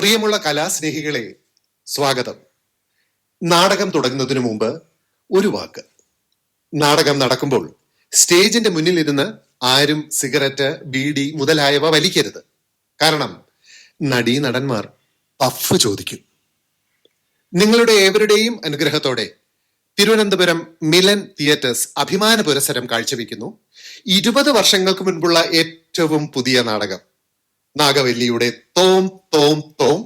പ്രിയമുള്ള കലാസ്നേഹികളെ, സ്വാഗതം. നാടകം തുടങ്ങുന്നതിനു മുമ്പ് ഒരു വാക്ക്. നാടകം നടക്കുമ്പോൾ സ്റ്റേജിന്റെ മുന്നിലിരുന്ന് ആരും സിഗരറ്റ്, ബീഡി മുതലായവ വലിക്കരുത്. കാരണം നടീനടന്മാർ പഫ് ചോദിക്കും. നിങ്ങളുടെ ഏവരുടെയും അനുഗ്രഹത്തോടെ തിരുവനന്തപുരം മിലൻ തിയേറ്റേഴ്സ് അഭിമാന പുരസ്സരം കാഴ്ചവെക്കുന്നു 20 വർഷങ്ങൾക്ക് മുൻപുള്ള ഏറ്റവും പുതിയ നാടകം നാഗവല്ലിയുടെ തോം തോം തോം,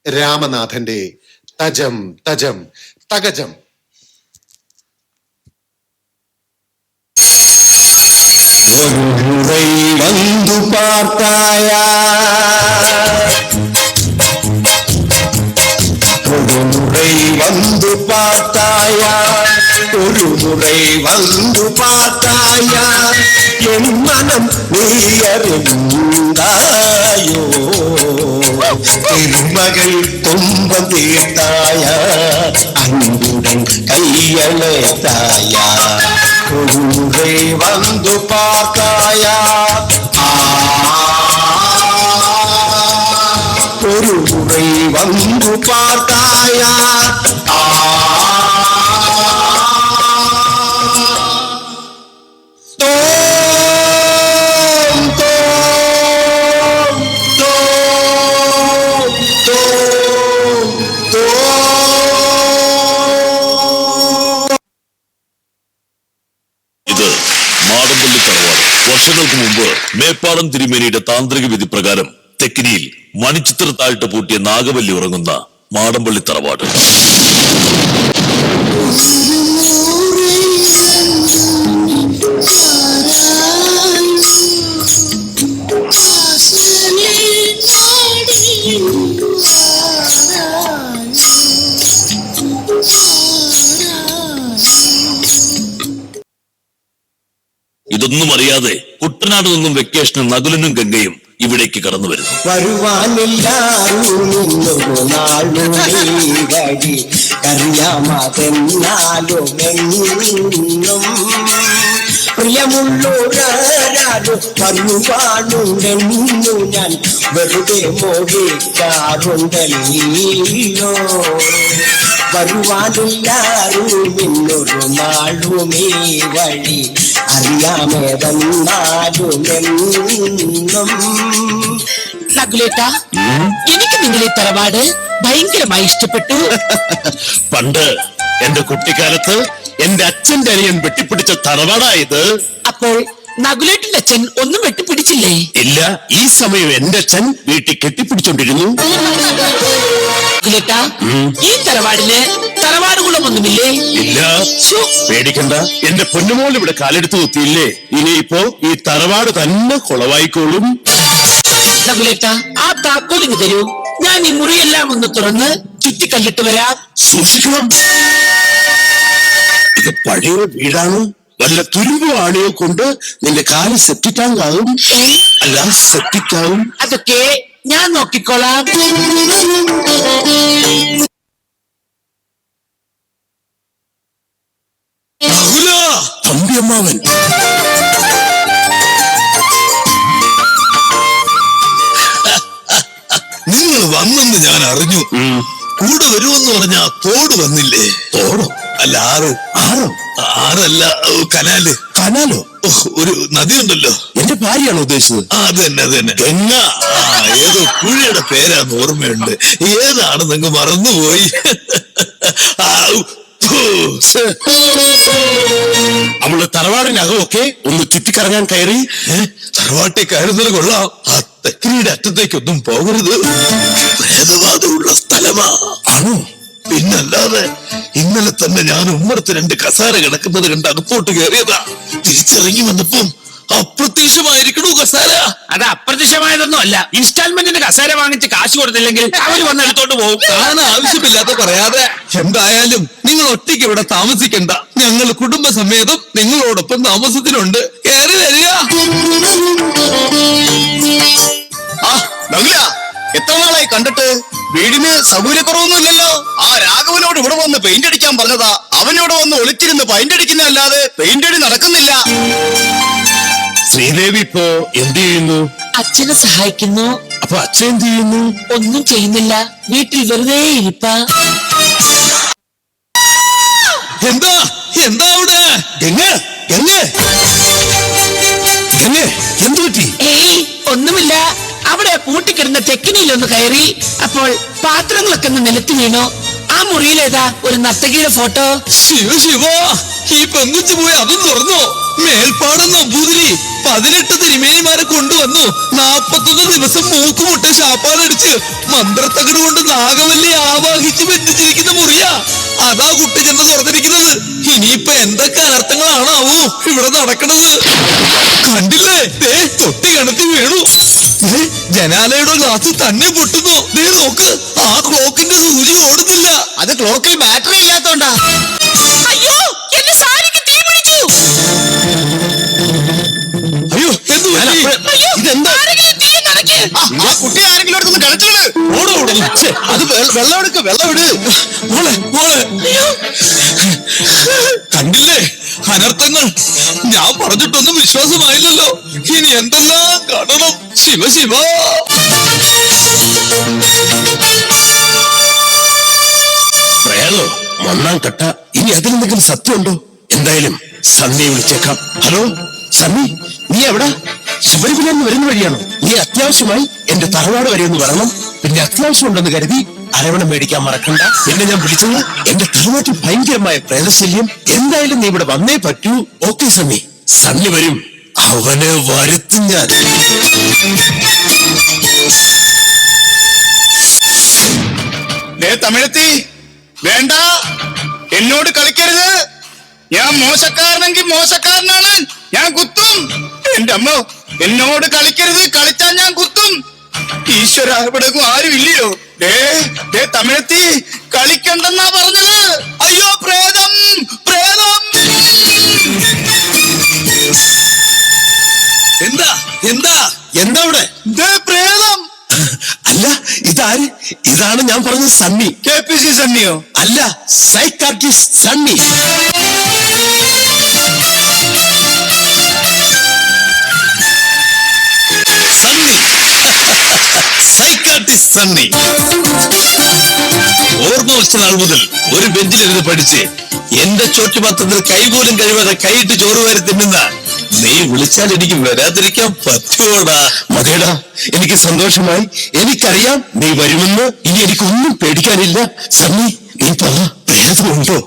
രാമനാഥന്റെ തജം തജം തകജം. வந்து பார்த்தாயா, ஒரு முறை வந்து பார்த்தாயா, ஒரு முறை வந்து பார்த்தாயா, என் மனம் நீ அறிந்தாயோ, திருமகள் துன்பம் தீர்த்தாயா, அன்புடன் கையழைத்தாயா, ஒரு முறை வந்து பார்த்தாயா, ஒரு முறை வந்து பார்த்தாயா, വർഷങ്ങൾക്ക് മുമ്പ് മേപ്പാടം തിരുമേനിയുടെ താന്ത്രിക വിധി പ്രകാരം തെക്കിനിയിൽ മണിച്ചിത്രത്തായിട്ട് പൂട്ടിയ നാഗവല്ലി ഉറങ്ങുന്ന മാടമ്പള്ളി തറവാട്. ഇതൊന്നും അറിയാതെ കുട്ടനാട് നിന്നും വെക്കേഷന് നകുലനും ഗംഗയും ഇവിടേക്ക് കടന്നു വരുന്നു. പ്രിയമുള്ളോരാരും വരുവാനുണ്ടെന്നു ഞാൻ വെറുതെ മോഹിക്കാറുണ്ടല്ലോ, വരുവാനില്ലാരും ഇന്നൊരു നാളുമേ വഴി അറിയാമേതെന്നാലും എന്നും. നകുലേട്ടാ, എനിക്ക് നിങ്ങളെ തറവാട് ഭയങ്കരമായി ഇഷ്ടപ്പെട്ടു. പണ്ട് എന്റെ കുട്ടിക്കാലത്ത് എന്റെ അച്ഛന്റെ അനിയൻ വെട്ടിപ്പിടിച്ച തറവാടായത്. അപ്പോൾ നകുലേട്ടന്റെ അച്ഛൻ ഒന്നും വെട്ടിപ്പിടിച്ചില്ലേ? ഇല്ല, ഈ സമയം എന്റെ അച്ഛൻ വീട്ടിൽ കെട്ടിപ്പിടിച്ചോണ്ടിരുന്നു. നകുലേട്ടാ, ഈ തറവാടിന് തറവാട് കുളമൊന്നുമില്ലേ? ഇല്ല, പേടിക്കണ്ട, എന്റെ പൊന്നുമോൾ ഇവിടെ കാലെടുത്ത് കുത്തിയില്ലേ, ഇനിയിപ്പോ ഈ തറവാട് തന്നെ കുളവായിക്കോളും. നകുലേട്ടാ, ആ താക്കോലിങ് തരൂ, ഞാൻ ഈ മുറിയെല്ലാം ഒന്ന് തുറന്ന് ചുറ്റിക്കണ്ടിട്ട് വരാം. സൂക്ഷിക്കണം, ഇത് പഴയ വീടാണ്. വല്ല തുരുമ്പോ ആണിയോ കൊണ്ട് നിന്റെ കാല് സെപ്റ്റിക്കാവും. അല്ല, സെപ്റ്റിക്കാവും. അതൊക്കെ ഞാൻ നോക്കിക്കോളാം. തമ്പിയമ്മാവൻ, നിങ്ങൾ വന്നെന്ന് ഞാൻ അറിഞ്ഞു. കൂടെ വരുമെന്ന് പറഞ്ഞാ തോട് വന്നില്ലേ? തോടോ? അല്ല, ആറല്ല, കനാല്. കനാലോ? ഒരു നദിയുണ്ടല്ലോ. എന്റെ ഭാര്യയാണോ ഉദ്ദേശിച്ചത്? അത് തന്നെ ഗംഗ. ഏതോ പുഴയുടെ പേരാന്ന് ഓർമ്മയുണ്ട്, ഏതാണ് നിങ്ങൾ മറന്നുപോയി. അവള് തറവാടിനകമൊക്കെ ഒന്ന് ചുറ്റിക്കറങ്ങാൻ കയറി. തറവാട്ടിൽ കയറുന്നത് കൊള്ളാം, ആ തെക്കിനിയുടെ അറ്റത്തേക്കൊന്നും പോകരുത്. പ്രേതബാധയുള്ള സ്ഥലമാ. ആണോ? പിന്നല്ലാതെ ഇന്നലെ തന്നെ ഞാൻ ഉമ്മറത്ത് 2 കസാര കിടക്കുന്നത് കണ്ട് അകത്തോട്ട് കയറിയതാ. തിരിച്ചിറങ്ങി വന്നപ്പം അപ്രത്യക്ഷമായിരിക്കണു കസാര. അത് അപ്രത്യക്ഷമായതൊന്നും അല്ല, ഇൻസ്റ്റാൾമെന്റിന് കസേര വാങ്ങിച്ച് കാശ് കൊടുത്തില്ലെങ്കിൽ അവർ വന്ന് എടുത്തോണ്ട് പോകും. താൻ ആവശ്യമില്ലാത്ത പറയാതെ. എന്തായാലും നിങ്ങൾ ഒറ്റയ്ക്ക് ഇവിടെ താമസിക്കണ്ട, ഞങ്ങൾ കുടുംബസമേതം നിങ്ങളോടൊപ്പം താമസത്തിനുണ്ട്. കയറി വരിക. എത്ര നാളായി കണ്ടിട്ട്? വീടിന് സൗകര്യക്കുറവൊന്നുമില്ലല്ലോ. ആ രാഘവനോട് ഇവിടെ വന്ന് പെയിന്റ് അടിക്കാൻ പറഞ്ഞതാ. അവനോട് വന്ന് ഒളിച്ചിരുന്ന് പെയിന്റ് അടിക്കുന്നതല്ലാതെ പെയിന്റ് അടി നടക്കുന്നില്ല. ശ്രീദേവി ഇപ്പോ എന്ത് ചെയ്യുന്നു? അച്ഛനെ സഹായിക്കുന്നു. അപ്പൊ അച്ഛൻ എന്ത് ചെയ്യുന്നു? ഒന്നും ചെയ്യുന്നില്ല, വീട്ടിൽ വെറുതെ ഇരിപ്പാ. എന്താ എന്താ അവിടെ? എന്ത് പറ്റി? ഏയ് ഒന്നുമില്ല. അവിടെ പൂട്ടിക്കിടന്ന തെക്കിനിയിലൊന്ന് കയറി. അപ്പോൾ പാത്രങ്ങളൊക്കെ ഒന്ന് നിലത്ത് വീണു. ആ മുറിയിലേതാ ഒരു നർത്തകിയുടെ ഫോട്ടോ. ശിവ ശിവ, ഈ പെങ്കുച്ചു പോയി അതും തുറന്നോ? മേൽപ്പാടം നമ്പൂതിരി 18 തിരുമേനിമാരെ കൊണ്ടുവന്നു. 41 ദിവസം മൂക്കുമുട്ട ശാപ്പാലടിച്ച് മന്ത്രത്തകട് കൊണ്ട് നാഗവല്ലി ആവാഹിച്ച് ബന്ധിച്ചിരിക്കുന്ന മുറിയാ. അതാ കുട്ടി ചെന്ന് തുറന്നിരിക്കുന്നത്. ഇനിയിപ്പൊ എന്തൊക്കെ അനർത്ഥങ്ങളാണാവോ ഇവിടെ നടക്കണത്? കണ്ടില്ലേ, ദേ തൊട്ടി കിണറ്റി വീണു. ജനാലയുടെ ഗ്ലാസ് തന്നെ പൊട്ടുന്നു. ദേ നോക്ക്, ആ ക്ലോക്കിന്റെ സൂചി ഓടുന്നില്ല. അത് ക്ലോക്കിൽ ബാറ്ററി ഇല്ലാത്തോണ്ടാ. അയ്യോ, എന്റെ സാരിക്ക് തീ പിടിച്ചു. അയ്യോ എന്ത് പറ്റി? അയ്യോ, ഇതെന്താ? ആരെങ്കിലും തീ നനയ്ക്ക്. ആ കുട്ടി ആരെങ്കിലും അടുത്തൊന്ന് കളിച്ചോളൂ. അത് വെള്ളം എടുക്ക, വെള്ളം ഇട്. മോളെ മോളെ, കണ്ടില്ലേ അനർത്ഥങ്ങൾ? ഞാൻ പറഞ്ഞിട്ടൊന്നും വിശ്വാസമായില്ലല്ലോ. ഇനി എന്തെല്ലാം കാണണം. ശിവ ശിവ. പ്രേതോ, ഒന്നാം കട്ട. ഇനി അതിലെന്തെങ്കിലും സത്യമുണ്ടോ? എന്തായാലും സണ്ണിയെ വിളിച്ചേക്കാം. ഹലോ സണ്ണി, നീ എവിടാ? ശബരിമലന്ന് വരുന്ന വഴിയാണോ? നീ അത്യാവശ്യമായി എന്റെ തറവാട് വരെ ഒന്ന് വരണം. പിന്നെ അത്യാവശ്യം ഉണ്ടെന്ന് കരുതി അരവണം മേടിക്കാൻ മറക്കണ്ട. പിന്നെ ഞാൻ വിളിച്ചത് എന്റെ തറവാട്ടിൽ ഭയങ്കരമായ പ്രേതശല്യം. എന്തായാലും നീ ഇവിടെ വന്നേ പറ്റൂ. ഓക്കെ സണ്ണി. സണ്ണി വരും, അവനെ വരുത്തും ഞാൻ. തമിഴത്തി വേണ്ട, എന്നോട് കളിക്കരുത്. ഞാൻ മോശക്കാരനെങ്കിൽ മോശക്കാരനാണ്, ഞാൻ കുത്തും. എന്റെ അമ്മ, എന്നോട് കളിക്കരുത്, കളിച്ചാൽ ഞാൻ കുത്തും. ഈശ്വര, ഇവിടെ ആരും ഇല്ലയോ? ദേ തമിഴത്തി, കളിക്കണ്ടെന്നാ പറഞ്ഞത്. അയ്യോ പ്രേതം, പ്രേതം. എന്താ എന്താ എന്താ ഇവിടെ? ദേ പ്രേതം. അല്ല, ഇതാര്? ഇതാണ് ഞാൻ പറഞ്ഞ സണ്ണി. KPC സണ്ണിയോ? അല്ല, സൈക്കാട്രിസ്റ്റ് സണ്ണി. സൈക്കാട്രിസ്റ്റ് സണ്ണി. ഓർമ്മ വെച്ച നാൾ മുതൽ ഒരു ബെഞ്ചിലിരുന്ന് പഠിച്ച് എന്റെ ചോറ്റുപാത്രത്തിൽ കൈപോലും കഴിവാതെ കൈയിട്ട് ചോറ് വാരി തിന്നുന്ന നീ വിളിച്ചാൽ എനിക്ക് വരാതിരിക്കാൻ പറ്റുമോടാ? മതിയടാ, എനിക്ക് സന്തോഷമായി. എനിക്കറിയാം നീ വരുമെന്ന്. ഇനി എനിക്കൊന്നും പേടിക്കാനില്ല. സണ്ണി, നീ പറ, പ്രേതമുണ്ടോ?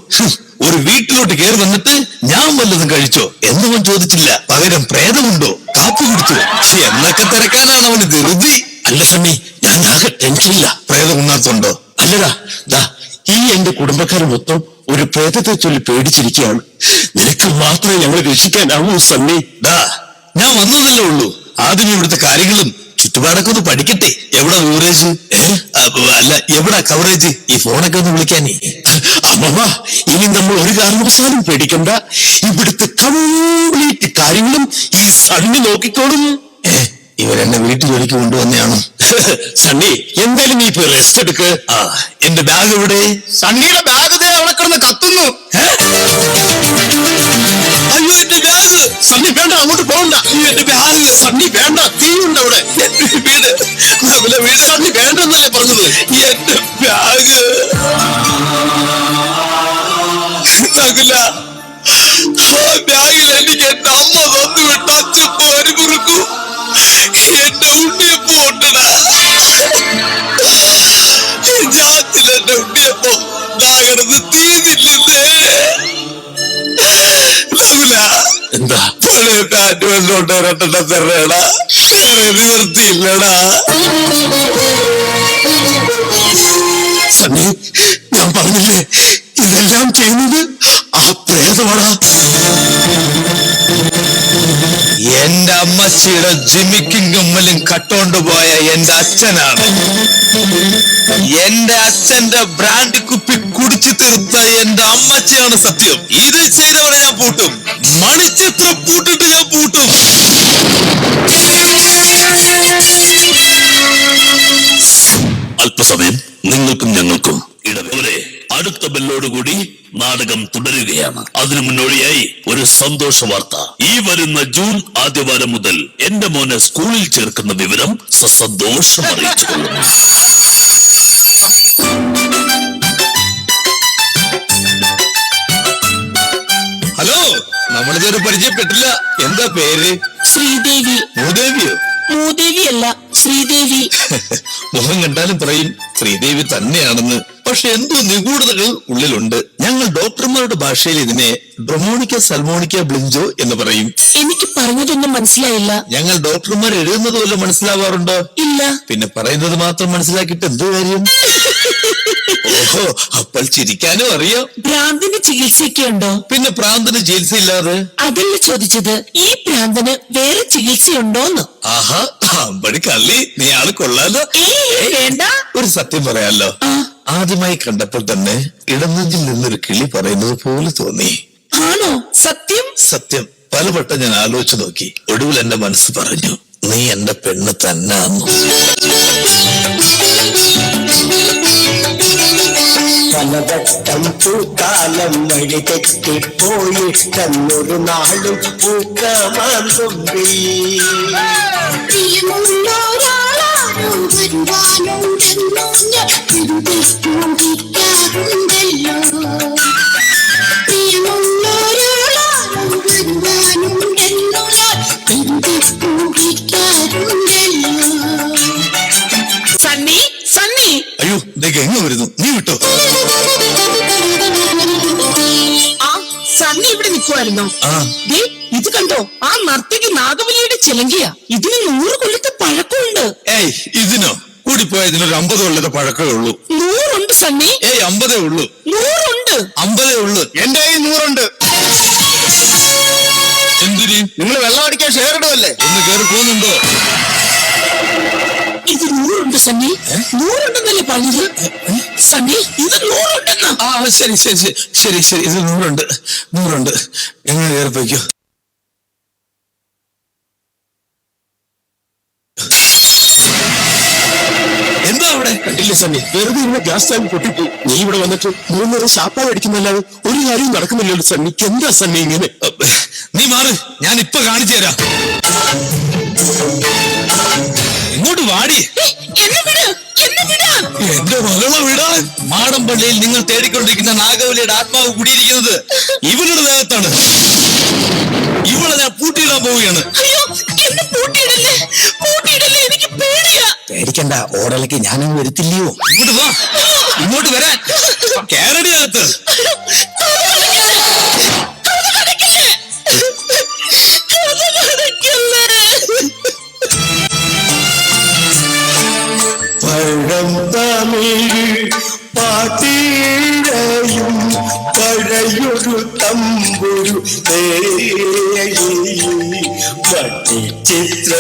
ഒരു വീട്ടിലോട്ട് കയറി വന്നിട്ട് ഞാൻ വല്ലതും കഴിച്ചോ എന്നവൻ ചോദിച്ചില്ല. പകരം പ്രേതമുണ്ടോ, കാപ്പി കുടിച്ചോ എന്നൊക്കെ തിരക്കാനാണ് അവന് ധൃതി. അല്ല സണ്ണി, ഞാൻ ആകെ ടെൻഷനില്ല. പ്രേതം ഉണ്ണാത്തുണ്ടോ? അല്ലടാ, ദാ ഈ എന്റെ കുടുംബക്കാർ മൊത്തം ഒരു പ്രേതത്തെ ചൊല്ലി പേടിച്ചിരിക്കുകയാണ്. നിനക്ക് മാത്രമേ ഞങ്ങളെ രക്ഷിക്കാനാവൂ സണ്ണി. ദാ ഞാൻ വന്നതല്ലേ ഉള്ളൂ. ആദ്യം ഇവിടുത്തെ കാര്യങ്ങളും ചുറ്റുപാടൊക്കെ ഒന്ന് പഠിക്കട്ടെ. എവിടാ കവറേജ്? അല്ല, എവിടാ കവറേജ്? ഈ ഫോണൊക്കെ ഒന്ന് വിളിക്കാനേ. അമ്മ, ഇനി നമ്മൾ ഒരു കാരണവശാലും പേടിക്കണ്ട. ഇവിടുത്തെ കംപ്ലീറ്റ് കാര്യങ്ങളും ഈ സണ്ണി നോക്കിക്കോളും. ഇവരെന്നെ വീട്ടിൽ ജോലിക്ക് കൊണ്ടുവന്നെയാണോ? സണ്ണി, എന്തായാലും നീ ഇപ്പൊ റെസ്റ്റ് എടുക്ക്. എന്റെ ബാഗ് എവിടെ? സണ്ണിയുടെ ബാഗ് ദേ അവിടെ കിടന്ന് കത്തുന്നു. അയ്യോ, എന്റെ ബാഗ്! സണ്ണി വേണ്ട, അങ്ങോട്ട് പോകണ്ട. എന്റെ ബാഗ്! സണ്ണി വേണ്ട, തീയുണ്ട് അവിടെ. വീട് വീട്. സണ്ണി വേണ്ടെന്നല്ലേ പറഞ്ഞത്? എന്റെ ബാഗ്! നകുല, ആ ബാഗിൽ എനിക്ക് എന്റെ അമ്മ തന്നു വിട്ട അച്ചപ്പ് വരി മുറുക്കൂ. എന്റെ ഉണ്ണിയപ്പം ഉണ്ടടാ. ഞാത്തിലെന്റെ ഉണ്ണിയപ്പം നാകടന്ന് തീർന്നില്ലേ? എന്താ പഴയ പാറ്റ് വെള്ളോട്ട് രണ്ടെണ്ണ തരണേടാ. നിവർത്തിയില്ലടാ. സണ്ണി, ഞാൻ പറഞ്ഞില്ലേ, ഇതെല്ലാം ചെയ്യുന്നത് ആ പ്രേതമാടാ. എന്റെ അമ്മച്ചിയുടെ ജിമിക്കും കമ്മലും കട്ടോണ്ട് പോയ എന്റെ അച്ഛനാണ്. എന്റെ അച്ഛന്റെ ബ്രാൻഡ് കുപ്പി കുടിച്ചു തീർത്ത എന്റെ അമ്മച്ചിയാണ് സത്യം. ഇത് ചെയ്തവരെ ഞാൻ പൂട്ടും. മണിച്ചിത്രം പൂട്ടിട്ട് ഞാൻ പൂട്ടും. അല്പസമയം നിങ്ങൾക്കും ഞങ്ങൾക്കും ഇടവേള. അടുത്ത ബെല്ലോടുകൂടി നാടകം തുടരുകയാണ്. അതിനു മുന്നോടിയായി ഒരു സന്തോഷ വാർത്ത. ഈ വരുന്ന ജൂൺ ആദ്യവാരം മുതൽ എന്റെ മോനെ സ്കൂളിൽ ചേർക്കുന്ന വിവരം സസന്തോഷം അറിയിച്ചു കൊള്ളുന്നു. ഹലോ, നമ്മളിതൊരു പരിചയപ്പെട്ടില്ല. എന്താ പേര്? ശ്രീദേവി. ഭൂദേവിയോ? മൂദേവി അല്ല, ശ്രീദേവി. മുഖം കണ്ടാലും പറയും ശ്രീദേവി തന്നെയാണെന്ന്. പക്ഷെ എന്തോ നിഗൂഢതകൾ ഉള്ളിലുണ്ട്. ഞങ്ങൾ ഡോക്ടർമാരുടെ ഭാഷയിൽ ഇതിനെ ഡ്രൊമോണിക്ക സൽമോണിക്ക ബ്ലിഞ്ചോ എന്ന് പറയും. എനിക്ക് പറഞ്ഞതൊന്നും മനസ്സിലായില്ല. ഞങ്ങൾ ഡോക്ടർമാർ എഴുതുന്നത് വല്ല മനസ്സിലാവാറുണ്ടോ? ഇല്ല. പിന്നെ പറയുന്നത് മാത്രം മനസ്സിലാക്കിയിട്ട് എന്ത് കാര്യം? ഓഹോ, അപ്പോൾ ചിരിക്കാനും അറിയാം. ഭ്രാന്തിന് ചികിത്സയൊക്കെ ഉണ്ടോ? പിന്നെ പ്രാന്തിന് ചികിത്സയില്ലാതെ? അതല്ല ചോദിച്ചത്, ഈ ഭ്രാന്തിന് വേറെ ചികിത്സയുണ്ടോന്ന്. ആഹാ, അമ്പടി കള്ളി, നീ ആള് കൊള്ളാലോ. വേണ്ട. ഒരു സത്യം പറയാലോ, ആദ്യമായി കണ്ടപ്പോൾ തന്നെ ഇടനെഞ്ചിൽ നിന്നൊരു കിളി പറയുന്നത് പോലെ തോന്നി. ആണോ? സത്യം? സത്യം. പലവട്ടം ഞാൻ ആലോചിച്ചു നോക്കി. ഒടുവിൽ എന്റെ മനസ്സ് പറഞ്ഞു, നീ എന്റെ പെണ്ണ് തന്നാന്നു. പലവട്ടം പൂക്കാലം വഴി തെറ്റിപ്പോയിട്ടൊരു നാളും പൂക്കമാൻ തുമ്പി പ്രിയമുള്ളൊരാളാരോ വരുവാനുണ്ടെന്നോ ഞാൻ ചിന്തിക്കാറുണ്ടല്ലോ. പ്രിയമുള്ളൊരാളാരോ വരുവാനുണ്ടെന്നോ ഞാൻ ചിന്തിക്കാറുണ്ടല്ലോ. സണ്ണി, സണ്ണി. അയ്യോ, ഗംഗ വരുന്നു, നീ വിട്ടോ. ആ സണ്ണി ഇവിടെ നിൽക്കുമായിരുന്നോ? ഇത് കണ്ടോ, ആ നർത്തകി നാഗവലിയുടെ ചിലങ്കിയ. ഇതിന് 100 കൊല്ലത്തെ പഴക്കമുണ്ട്. ഏയ്, ഇതിനോ? കൂടിപ്പോയതിനൊരു 50 കൊല്ലത്തെ പഴക്കമേ ഉള്ളൂ. 100 ഉണ്ട് സണ്ണി. ഏയ്, 50 ഉള്ളൂ. 100 ഉണ്ട്. 50 ഉള്ളൂ. എന്റെ കയ്യിൽ 100 ഉണ്ട്. എന്തിന്? നിങ്ങൾ വെള്ളം അടിക്കാൻ ഷെയർ ഇടുമല്ലേ? ഒന്ന് കേറി പോകുന്നുണ്ടോ? ഇത് 100 ഉണ്ട് സണ്ണി. 100 ഉണ്ടെന്നല്ലേ പറഞ്ഞത്? സണ്ണി, ഇത് 100 ഉണ്ടെന്ന്. ആ, ശരി ശരി ശരി ശരി ശരി, ഇത് 100 ഉണ്ട്. 100 ഉണ്ട്. എങ്ങനെ കയറിപ്പോയിക്കോ. എന്താ അവിടെ? കണ്ടില്ലേ സണ്ണി, വെറുതെ ഇരുന്ന ഗ്യാസ് ടാങ്ക് പൊട്ടിപ്പോയി. നീ ഇവിടെ വന്നിട്ട് 3 നേരം ശാപ്പാട് അടിക്കുന്നല്ലാതെ ഒരു കാര്യവും നടക്കുന്നില്ലല്ലോ സണ്ണിക്ക്. എന്താ സണ്ണി ഇങ്ങനെ? നീ മാറ്, ഞാൻ ഇപ്പൊ കാണിച്ചു തരാം. ഇങ്ങോട്ട് വാടി. എന്നെ വിട്, എന്നെ വിട്. എന്റെ മകളെ വിടാൻ. മാടമ്പള്ളിയിൽ നിങ്ങൾ തേടിക്കൊണ്ടിരിക്കുന്ന നാഗവലിയുടെ ആത്മാവ് കുടിയിരിക്കുന്നത് ഇവളുടെ ദേഹത്താണ്. ഇവളെ ഞാൻ പൂട്ടിയിടാൻ പോവുകയാണ്. അയ്യോ, എന്നെ പൂട്ടിയിടല്ലേ, പൂട്ടിയിടല്ലേ, എനിക്ക് പേടിയാ. പേടിക്കണ്ട, ഓടലേക്ക് ഞാനങ്ങ് വരുത്തില്ലയോ. ഇങ്ങോട്ട് വാ, ഇങ്ങോട്ട് വരാൻ. കേരടി അകത്ത്. പഴം തമിഴ് പാട്ടീഴയും പഴയൊരു തമ്പുരു പട്ടിച്ചിത്ര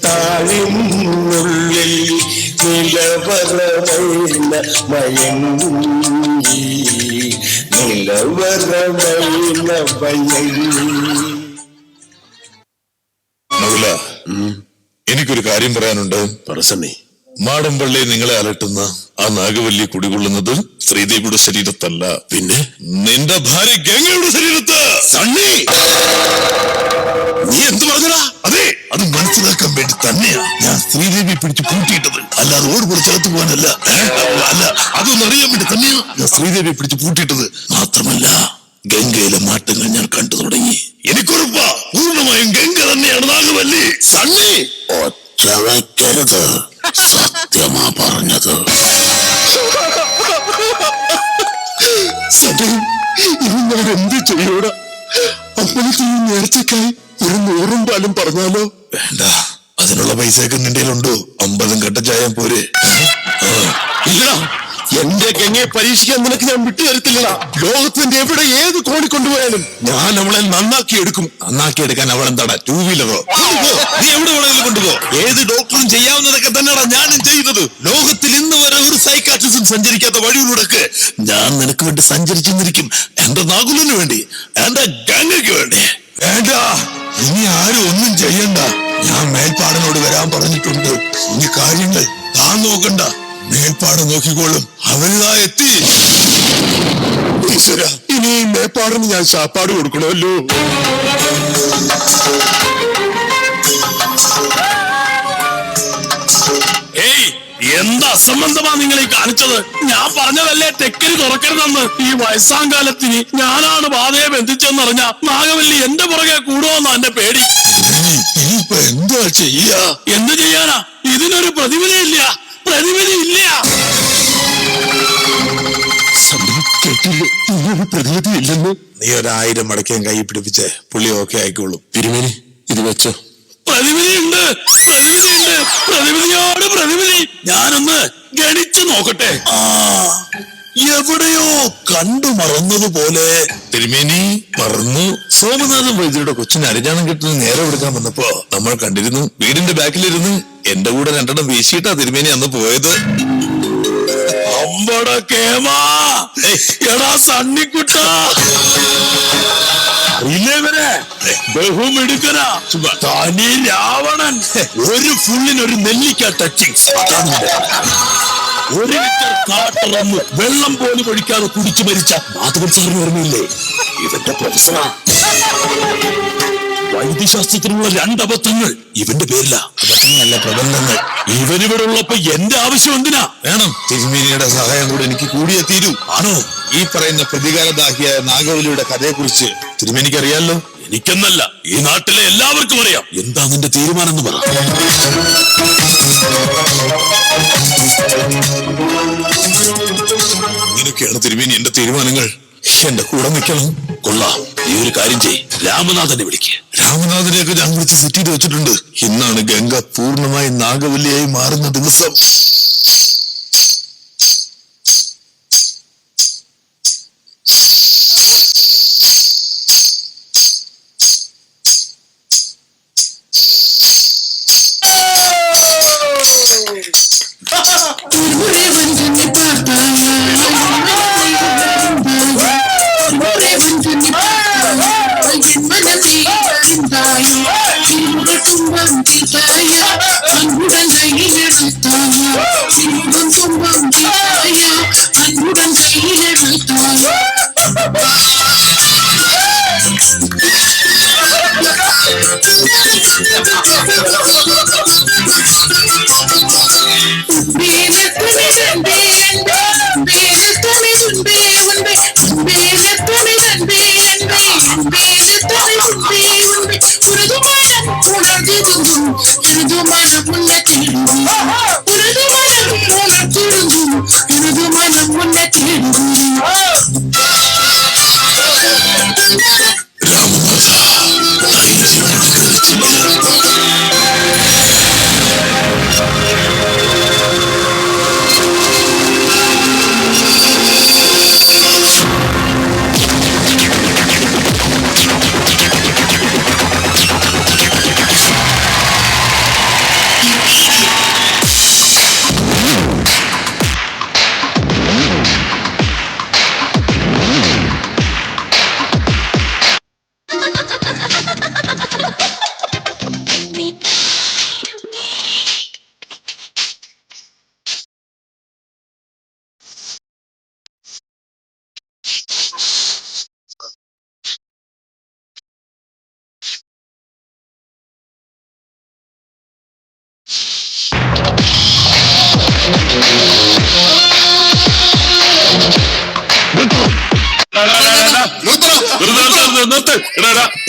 താഴിനുള്ളിൽ നിലവറമൈന മയങ്ങി നിലവറമൈന മയങ്ങി. മകള, എനിക്കൊരു കാര്യം പറയാനുണ്ട്. പറസണ്ണി, മാടമ്പള്ളി നിങ്ങളെ അലട്ടുന്ന ആ നാഗവല്ലി കുടികൊള്ളുന്നത് ശ്രീദേവിയുടെ ശരീരത്തല്ല, പിന്നെ നിന്റെ ഭാര്യ ഗംഗയുടെ ശരീരത്ത്. സണ്ണി, നീ എന്ത് പറഞ്ഞടാ? അതെ, അത് മനസ്സിലാക്കാൻ വേണ്ടി തന്നെയാ ഞാൻ ശ്രീദേവി പിടിച്ച് പൂട്ടിയിട്ടത്. അല്ലാതെ ഓട് പൊളിച്ചകത്ത് പോകാനല്ല. അല്ല, അതൊന്നും അറിയാൻ വേണ്ടി തന്നെയാ ഞാൻ ശ്രീദേവി പിടിച്ച് പൂട്ടിയിട്ടത്. മാത്രമല്ല, ഗംഗയിലെ മാറ്റങ്ങൾ ഞാൻ കണ്ടു തുടങ്ങി. എനിക്കുറപ്പാ, പൂർണ്ണമായും ഗംഗ തന്നെയാണ് നാഗവല്ലി. സണ്ണി, ഒച്ച വയ്ക്കരുത്, സത്യമാ പറഞ്ഞത്. സണ്ണി, ഇനി ഞാൻ എന്ത് ചെയ്യൂടാ? അമ്പലത്തിൽ നേർച്ചക്കായി ഒരു 100 പാലും പറഞ്ഞാലോ? വേണ്ട, അതിനുള്ള പൈസയൊക്കെ നിന്റെ ഉണ്ടോ? 50 കട്ട ചായ പോരെ? ഇല്ലടാ, എന്റെ ഗംഗയെ പരീക്ഷിക്കാൻ നിനക്ക് ഞാൻ വിട്ടുതരത്തില്ലടാ. ലോകത്തിന്റെ എവിടെ ഏത് കോണി കൊണ്ടുപോയാലും ഞാൻ അവളെ നന്നാക്കി എടുക്കും. നന്നാക്കി എടുക്കാൻ അവൾ എന്താടാ, 2 വീലറോ? നീ എവിടെ വേണമെങ്കിലും കൊണ്ടുപോ. ഏത് ഡോക്ടറും ചെയ്യാവുന്നതൊക്കെ തന്നെയാണ് ഞാനും ചെയ്തത്. ലോകത്തിൽ ഇന്ന് വരെ ഒരു സൈക്കാട്രിസ്റ്റും സഞ്ചരിക്കാത്ത വഴിയിലൂടെ ഞാൻ നിനക്ക് വേണ്ടി സഞ്ചരിച്ചെന്നിരിക്കും. എന്റെ നാഗുലിന് വേണ്ടി, എന്റെ ഗംഗയ്ക്ക് വേണ്ടി. വേണ്ട, ഇനി ആരും ഒന്നും ചെയ്യണ്ട. ഞാൻ മേൽപ്പാടനോട് വരാൻ പറഞ്ഞിട്ടുണ്ട്. ഇനി കാര്യങ്ങൾ താൻ നോക്കണ്ട. മേൽപ്പാട് നോക്കിക്കോളും. അവരിതാ എത്തി. ഈശ്വര, ഇനി ഈ മേപ്പാടിന് ഞാൻ ശാപ്പാട് കൊടുക്കണമല്ലോ. ഏയ്, എന്താ അസംബന്ധമാ നിങ്ങൾ ഈ കാണിച്ചത്? ഞാൻ പറഞ്ഞതല്ലേ തെക്കരി തുറക്കരുതെന്ന്. ഈ വയസ്സാം കാലത്തിന് ഞാനാണ് ബാധയെ ബന്ധിച്ചെന്നറിഞ്ഞ നാഗവല്ലി എന്റെ പുറകെ കൂടുമെന്നാ എന്റെ പേടി. ഇനിയിപ്പൊ എന്താ ചെയ്യാ? എന്ത് ചെയ്യാനാ? ഇതിനൊരു പ്രതിവിധിയില്ല. പ്രതിവിധിയില്ല. കേട്ടില്ലേ, ഇനിയൊരു പ്രതിവിധിയില്ലെന്ന്. നീ 1000 മടക്കാൻ കൈ പിടിപ്പിച്ച് പുള്ളി ഓക്കെ ആയിക്കോളും. തിരുമേനി, ഇത് വെച്ചോ. പ്രതിവിധിയുണ്ട്, പ്രതിവിധിയുണ്ട്, പ്രതിവിധിയോട് പ്രതിവിധി. ഞാനൊന്ന് ഗണിച്ചു നോക്കട്ടെ. എവിടെയോ കണ്ടു മറന്നതുപോലെ. തിരുമേനി മറന്നു. സോമനാഥൻ വൈദ്യരുടെ കൊച്ചിന് അരിഞ്ഞാണം കെട്ടിന് നേരെ എടുക്കാൻ വന്നപ്പോ നമ്മൾ കണ്ടിരുന്നു. വീടിന്റെ ബാക്കിലിരുന്ന് എന്റെ കൂടെ 2 വീശിയിട്ടാ തിരുമേനി അന്ന് പോയത്. അമ്പട കേമാ, എടാ സണ്ണിക്കുട്ട, ഇല്ലവരെ ബഹുമിടുക്കനാ തനി രാവണൻ. ഒരു ഫുള്ളിനൊരു നെല്ലിക്ക ടച്ചിങ്സ്. 1 ലിറ്റർ കാട്ടറന്ന് വെള്ളം പോലും ഒഴിക്കാതെ കുടിച്ചു മരിച്ച മാധവൻ സാറിന് ഓർമ്മയില്ലേ? ഇവന്റെ പ്രൊഫസറാ. വൈദ്യശാസ്ത്രത്തിനുള്ള 2 അബദ്ധങ്ങൾ ഇവന്റെ പേരില. നല്ല പ്രബന്ധങ്ങൾ. ഇവനിവിടെ ഉള്ളപ്പോ എന്റെ ആവശ്യം എന്തിനാ? വേണം. തിരുമേനിയുടെ സഹായം കൂടെ എനിക്ക് കൂടിയേ തീരൂ. ആണോ? ഈ പറയുന്ന പ്രതികാരദാഹിയായ നാഗവലിയുടെ കഥയെക്കുറിച്ച് തിരുമേനിക്ക് അറിയാലോ. എനിക്കെന്നല്ല, ഈ നാട്ടിലെ എല്ലാവർക്കും അറിയാം. എന്താ നിന്റെ തീരുമാനം എന്ന് പറ. ഇങ്ങനെയൊക്കെയാണ് തിരുമേനി എന്റെ തീരുമാനങ്ങൾ. എന്റെ കൂടെ നിൽക്കണം. കൊള്ളാം. ഈ ഒരു കാര്യം ചെയ്, രാമനാഥനെ വിളിക്ക്. രാമനാഥനെയൊക്കെ ഞാൻ വിളിച്ച് സെറ്റ് ചെയ്ത് വെച്ചിട്ടുണ്ട്. ഇന്നാണ് ഗംഗ പൂർണ്ണമായി നാഗവല്ലിയായി മാറുന്ന ദിവസം.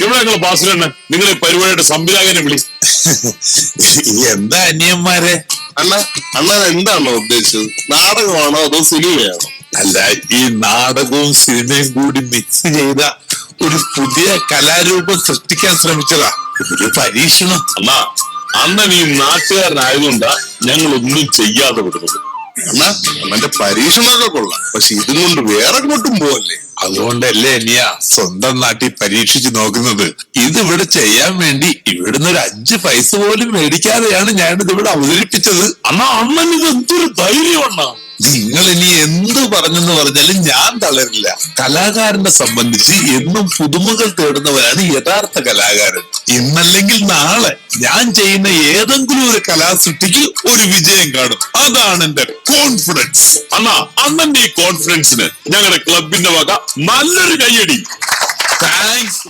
ഇവിടെ ഞങ്ങൾ ബാസിലെണ്ണ നിങ്ങൾ ഈ പരിപാടിയുടെ സംവിധായകനെ വിളി. എന്താ അന്യന്മാരെ? അണ്ണൻ എന്താണോ ഉദ്ദേശിച്ചത്? നാടകമാണോ അതോ സിനിമയാണോ? അല്ല, ഈ നാടകവും സിനിമയും കൂടി മിക്സ് ചെയ്ത ഒരു പുതിയ കലാരൂപം സൃഷ്ടിക്കാൻ ശ്രമിച്ചതാ. ഒരു പരീക്ഷണം. അണ്ണാ, അണ്ണൻ ഈ നാട്ടുകാരനായതുകൊണ്ടാ ഞങ്ങൾ ഒന്നും ചെയ്യാതെ വിടുന്നത്. അണ്ണന്റെ പരീക്ഷണമൊക്കെ കൊള്ളാം, പക്ഷെ ഇതും കൊണ്ട് വേറെ കൊട്ടും പോവല്ലേ? അതുകൊണ്ടല്ലേ അനിയ സ്വന്തം നാട്ടിൽ പരീക്ഷിച്ചു നോക്കുന്നത്. ഇതിവിടെ ചെയ്യാൻ വേണ്ടി ഇവിടുന്ന് ഒരു 5 പൈസ പോലും മേടിക്കാതെയാണ് ഞാനിത് ഇവിടെ അവതരിപ്പിച്ചത്. അണ്ണാ, അണ്ണൻ ഇത് എന്തൊരു ധൈര്യം അണ്ണാ. നിങ്ങൾ ഇനി എന്ത് പറഞ്ഞെന്ന് പറഞ്ഞാലും ഞാൻ തളരില്ല. കലാകാരനെ സംബന്ധിച്ച് എന്നും പുതുമകൾ തേടുന്നവരാണ് യഥാർത്ഥ കലാകാരൻ. ഇന്നല്ലെങ്കിൽ നാളെ ഞാൻ ചെയ്യുന്ന ഏതെങ്കിലും ഒരു കലാസൃഷ്ടിക്ക് ഒരു വിജയം കാണും. അതാണ് എന്റെ കോൺഫിഡൻസ്. അണ്ണാ, അണ്ണന്റെ ഈ കോൺഫിഡൻസിന് ഞങ്ങളുടെ ക്ലബിന്റെ വക നല്ലൊരു കയ്യടി. താങ്ക്സ്.